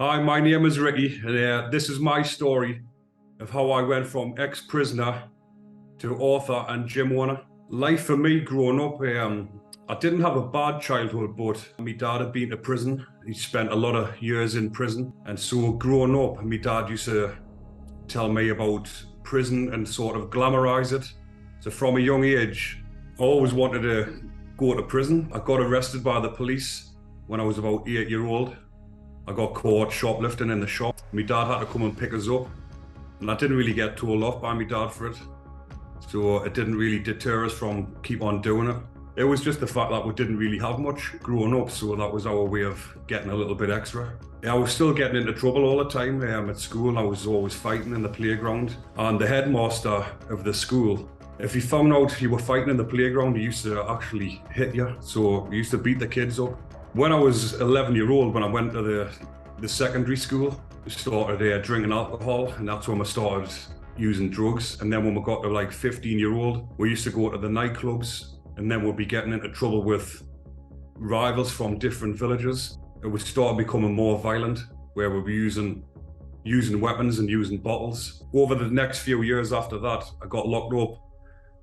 Hi, my name is Ricky, and this is my story of how I went from ex-prisoner to author and gym owner. Life for me growing up, I didn't have a bad childhood, but my dad had been to prison. He spent a lot of years in prison. And so growing up, my dad used to tell me about prison and sort of glamorize it. So from a young age, I always wanted to go to prison. I got arrested by the police when I was about 8-year-old. I got caught shoplifting in the shop. My dad had to come and pick us up, and I didn't really get told off by my dad for it. So it didn't really deter us from keep on doing it. It was just the fact that we didn't really have much growing up, so that was our way of getting a little bit extra. I was still getting into trouble all the time at school. I was always fighting in the playground, and the headmaster of the school, if he found out you were fighting in the playground, he used to actually hit you. So he used to beat the kids up. When I was 11-year-old, when I went to the secondary school, I started drinking alcohol, and that's when I started using drugs. And then when we got to like 15-year-old, we used to go to the nightclubs, and then we'd be getting into trouble with rivals from different villages. It would start becoming more violent, where we'd be using weapons and using bottles. Over the next few years after that, I got locked up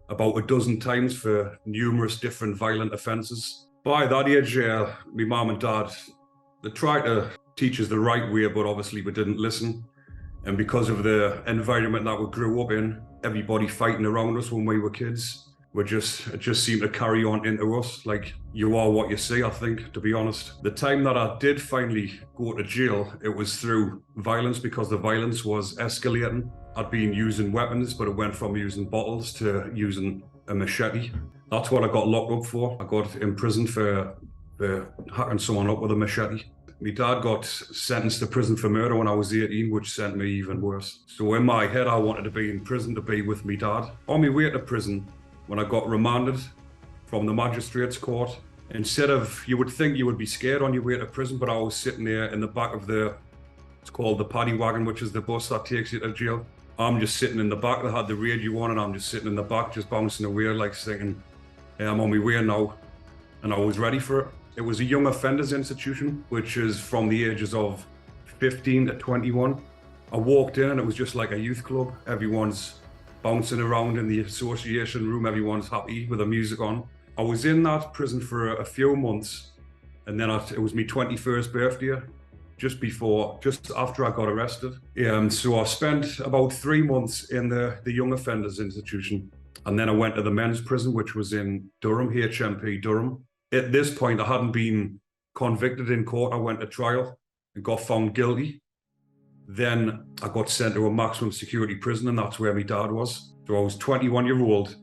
about a dozen times for numerous different violent offences. By that age, my mum and dad, they tried to teach us the right way, but obviously we didn't listen. And because of the environment that we grew up in, everybody fighting around us when we were kids, it just seemed to carry on into us. Like, you are what you see, I think, to be honest. The time that I did finally go to jail, it was through violence, because the violence was escalating. I'd been using weapons, but it went from using bottles to using a machete. That's what I got locked up for. I got imprisoned for hacking someone up with a machete. My dad got sentenced to prison for murder when I was 18, which sent me even worse. So in my head, I wanted to be in prison to be with my dad. On my way to prison, when I got remanded from the magistrate's court, instead of, you would think you would be scared on your way to prison, but I was sitting there in the back of it's called the paddy wagon, which is the bus that takes you to jail. I'm just sitting in the back. They had the radio on, and I'm just sitting in the back, just bouncing away, like thinking, I'm on my way now. And I was ready for it. It was a young offenders institution, which is from the ages of 15 to 21. I walked in and it was just like a youth club. Everyone's bouncing around in the association room. Everyone's happy with the music on. I was in that prison for a few months, and then it was my 21st birthday, just after I got arrested. So I spent about 3 months in the young offenders institution. And then I went to the men's prison, which was in Durham, HMP Durham. At this point, I hadn't been convicted in court. I went to trial and got found guilty. Then I got sent to a maximum security prison, and that's where my dad was. So I was 21-year-old,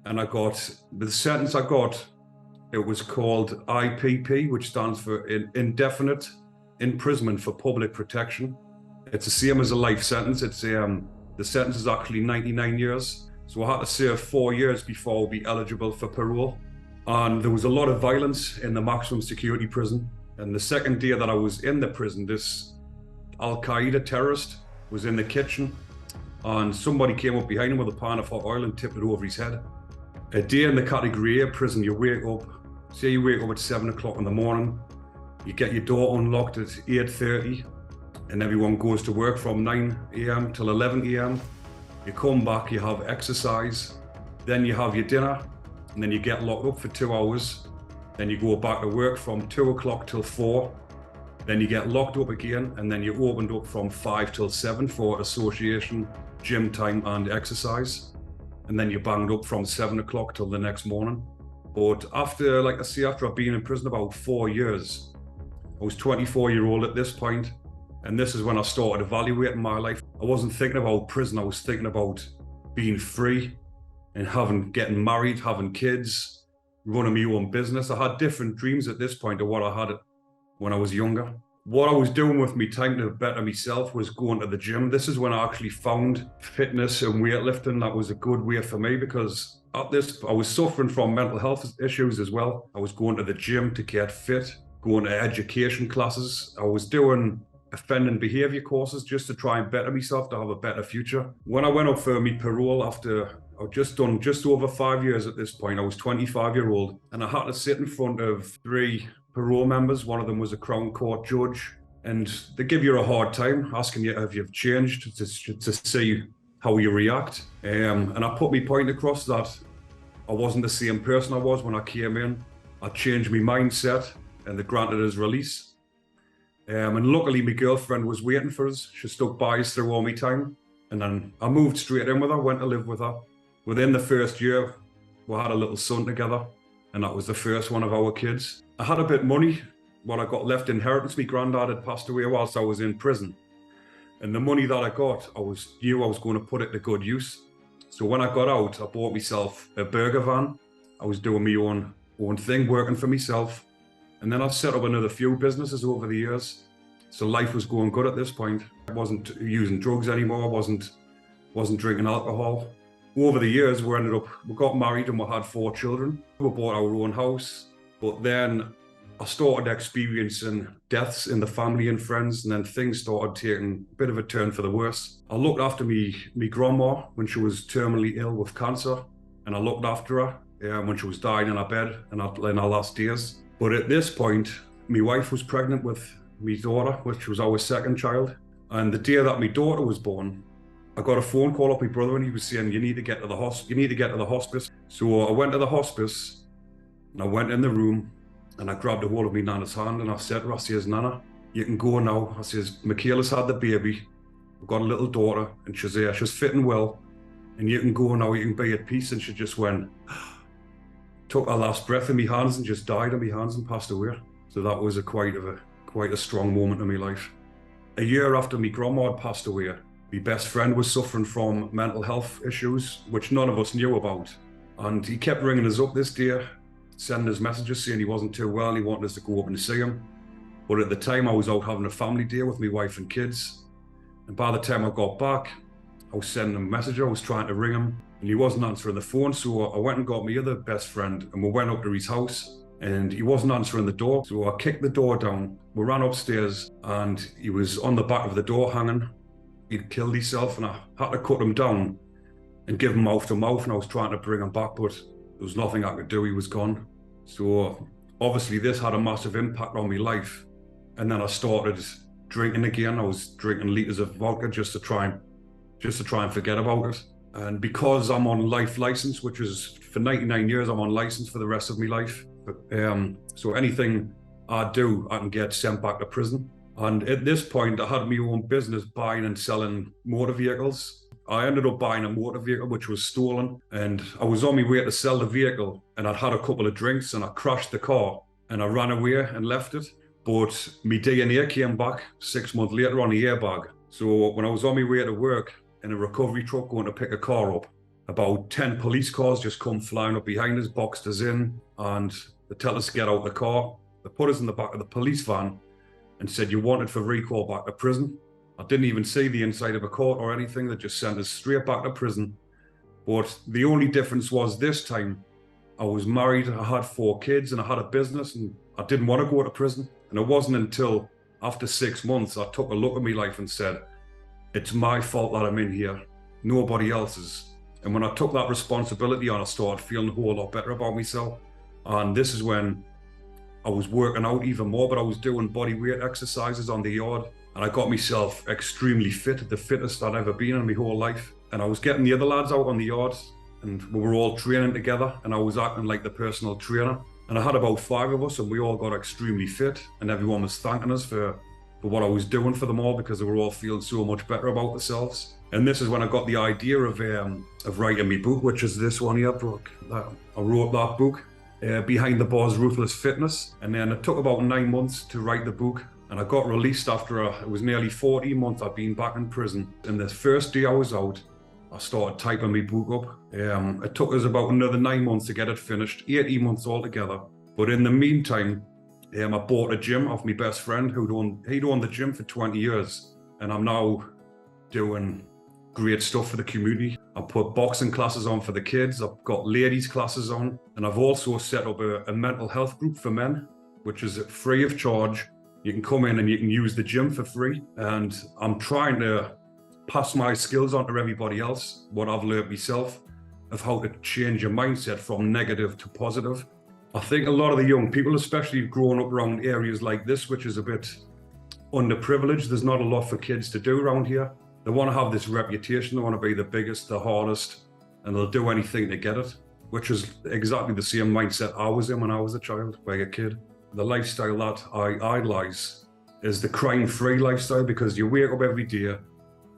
and the sentence I got, it was called IPP, which stands for Indefinite Imprisonment for Public Protection. It's the same as a life sentence. The sentence is actually 99 years. So I had to serve 4 years before I'd be eligible for parole. And there was a lot of violence in the maximum security prison. And the second day that I was in the prison, this Al-Qaeda terrorist was in the kitchen, and somebody came up behind him with a pan of hot oil and tipped it over his head. A day in the category A prison, you wake up at 7 o'clock in the morning, you get your door unlocked at 8:30, and everyone goes to work from 9 a.m. till 11 a.m. You come back, you have exercise, then you have your dinner, and then you get locked up for 2 hours. Then you go back to work from 2 o'clock till 4. Then you get locked up again, and then you're opened up from 5 till 7 for association, gym time, and exercise. And then you're banged up from 7 o'clock till the next morning. But after I've been in prison about 4 years, I was 24-year-old at this point, and this is when I started evaluating my life. I wasn't thinking about prison, I was thinking about being free and getting married, having kids, running my own business. I had different dreams at this point of what I had when I was younger. What I was doing with my time to better myself was going to the gym. This is when I actually found fitness and weightlifting. That was a good way for me, because I was suffering from mental health issues as well. I was going to the gym to get fit, going to education classes. I was doing offending behaviour courses just to try and better myself, to have a better future. When I went up for my parole after I'd just done just over 5 years at this point, I was 25-year-old, and I had to sit in front of 3 parole members. One of them was a Crown Court judge, and they give you a hard time, asking you if you've changed to see how you react. And I put my point across that I wasn't the same person I was when I came in. I changed my mindset, and they granted us release. And luckily, my girlfriend was waiting for us. She stuck by us through all my time. And then I moved straight in with her, went to live with her. Within the first year, we had a little son together, and that was the first one of our kids. I had a bit of money. What I got left inheritance, my granddad had passed away whilst I was in prison. And the money that I got, knew I was going to put it to good use. So when I got out, I bought myself a burger van. I was doing my own thing, working for myself. And then I set up another few businesses over the years. So life was going good at this point. I wasn't using drugs anymore. I wasn't drinking alcohol. Over the years, we got married and we had 4 children. We bought our own house. But then I started experiencing deaths in the family and friends, and then things started taking a bit of a turn for the worse. I looked after me grandma when she was terminally ill with cancer, and I looked after her when she was dying in her bed in her last days. But at this point, my wife was pregnant with my daughter, which was our second child. And the day that my daughter was born, I got a phone call off my brother, and he was saying, you need to get to the hospice. So I went to the hospice, and I went in the room, and I grabbed a hold of my Nana's hand, and I said to her, I says, Nana, you can go now. I says, Michaela's had the baby. We've got a little daughter, and she's there. She's fitting well, and you can go now. You can be at peace. And she just went, took her last breath in my hands and just died in my hands and passed away. So that was quite a strong moment in my life. A year after my grandma had passed away, my best friend was suffering from mental health issues, which none of us knew about. And he kept ringing us up this day, sending us messages saying he wasn't too well and he wanted us to go up and see him. But at the time, I was out having a family day with my wife and kids. And by the time I got back, I was sending him a message. I was trying to ring him, and he wasn't answering the phone. So I went and got my other best friend, and we went up to his house, and he wasn't answering the door. So I kicked the door down. We ran upstairs, and he was on the back of the door hanging. He'd killed himself, and I had to cut him down and give him mouth to mouth. And I was trying to bring him back, but there was nothing I could do. He was gone. So obviously this had a massive impact on my life. And then I started drinking again. I was drinking liters of vodka just to try and forget about it. And because I'm on life license, which is for 99 years, I'm on license for the rest of my life. So anything I do, I can get sent back to prison. And at this point, I had my own business buying and selling motor vehicles. I ended up buying a motor vehicle which was stolen, and I was on my way to sell the vehicle, and I'd had a couple of drinks and I crashed the car and I ran away and left it. But my DNA came back 6 months later on the airbag. So when I was on my way to work in a recovery truck going to pick a car up, about 10 police cars just come flying up behind us, boxed us in, and they tell us to get out of the car. They put us in the back of the police van and said, "You wanted for recall back to prison." I didn't even see the inside of a court or anything. They just sent us straight back to prison. But the only difference was this time I was married, I had 4 kids, and I had a business, and I didn't want to go to prison. And it wasn't until after 6 months I took a look at my life and said, it's my fault that I'm in here, nobody else's. And when I took that responsibility on, I started feeling a whole lot better about myself. And this is when I was working out even more, but I was doing body weight exercises on the yard. And I got myself extremely fit, the fittest I'd ever been in my whole life. And I was getting the other lads out on the yard, and we were all training together, and I was acting like the personal trainer. And I had about 5 of us, and we all got extremely fit, and everyone was thanking us for what I was doing for them all, because they were all feeling so much better about themselves. And this is when I got the idea of writing my book, which is this one here, Brooke. I wrote that book, Behind the Bars Ruthless Fitness. And then it took about 9 months to write the book. And I got released after it was nearly 14 months I'd been back in prison. And the first day I was out, I started typing my book up. It took us about another 9 months to get it finished, 18 months altogether. But in the meantime, I bought a gym off my best friend he'd owned the gym for 20 years. And I'm now doing great stuff for the community. I put boxing classes on for the kids. I've got ladies classes on. And I've also set up a mental health group for men, which is free of charge. You can come in and you can use the gym for free. And I'm trying to pass my skills on to everybody else, what I've learned myself, of how to change your mindset from negative to positive. I think a lot of the young people, especially growing up around areas like this, which is a bit underprivileged. There's not a lot for kids to do around here. They want to have this reputation. They want to be the biggest, the hardest, and they'll do anything to get it, which is exactly the same mindset I was in when I was a child, like a kid. The lifestyle that I idolize is the crime-free lifestyle, because you wake up every day,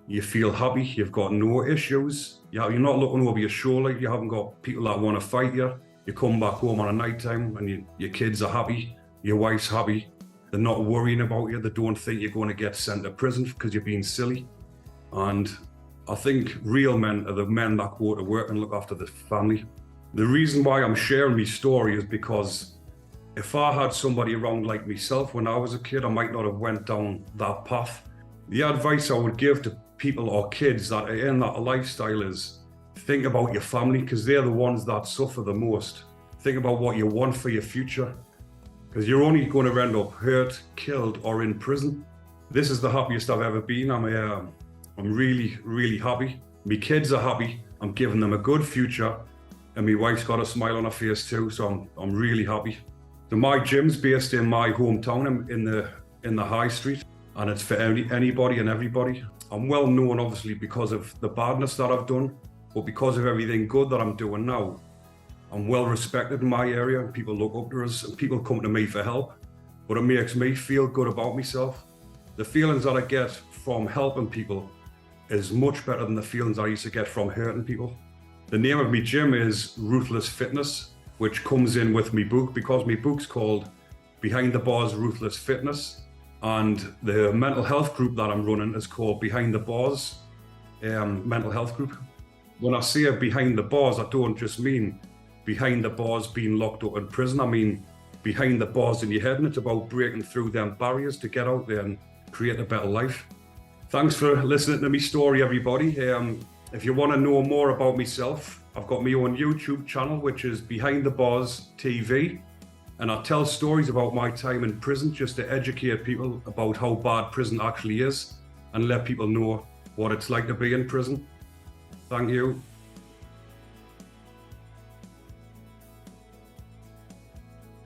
you feel happy, you've got no issues, you're not looking over your shoulder, you haven't got people that want to fight you. You come back home on a night time and your kids are happy, your wife's happy, they're not worrying about you, they don't think you're going to get sent to prison because you're being silly. And I think real men are the men that go to work and look after the family. The reason why I'm sharing my story is because if I had somebody around like myself when I was a kid, I might not have went down that path. The advice I would give to people or kids that are in that lifestyle is think about your family, because they're the ones that suffer the most. Think about what you want for your future, because you're only going to end up hurt, killed, or in prison. This is the happiest I've ever been. I'm really, really happy. My kids are happy. I'm giving them a good future, and my wife's got a smile on her face too, so I'm really happy. So my gym's based in my hometown in the high street, and it's for anybody and everybody. I'm well known obviously because of the badness that I've done, but because of everything good that I'm doing now, I'm well respected in my area. People look up to us and people come to me for help, but it makes me feel good about myself. The feelings that I get from helping people is much better than the feelings I used to get from hurting people. The name of my gym is Ruthless Fitness, which comes in with my book, because my book's called Behind the Bars Ruthless Fitness, and the mental health group that I'm running is called Behind the Bars Mental Health Group. When I say behind the bars, I don't just mean behind the bars being locked up in prison. I mean behind the bars in your head, and it's about breaking through them barriers to get out there and create a better life. Thanks for listening to my story, everybody. If you want to know more about myself, I've got my own YouTube channel, which is Behind the Bars TV, and I tell stories about my time in prison just to educate people about how bad prison actually is and let people know what it's like to be in prison. Thank you.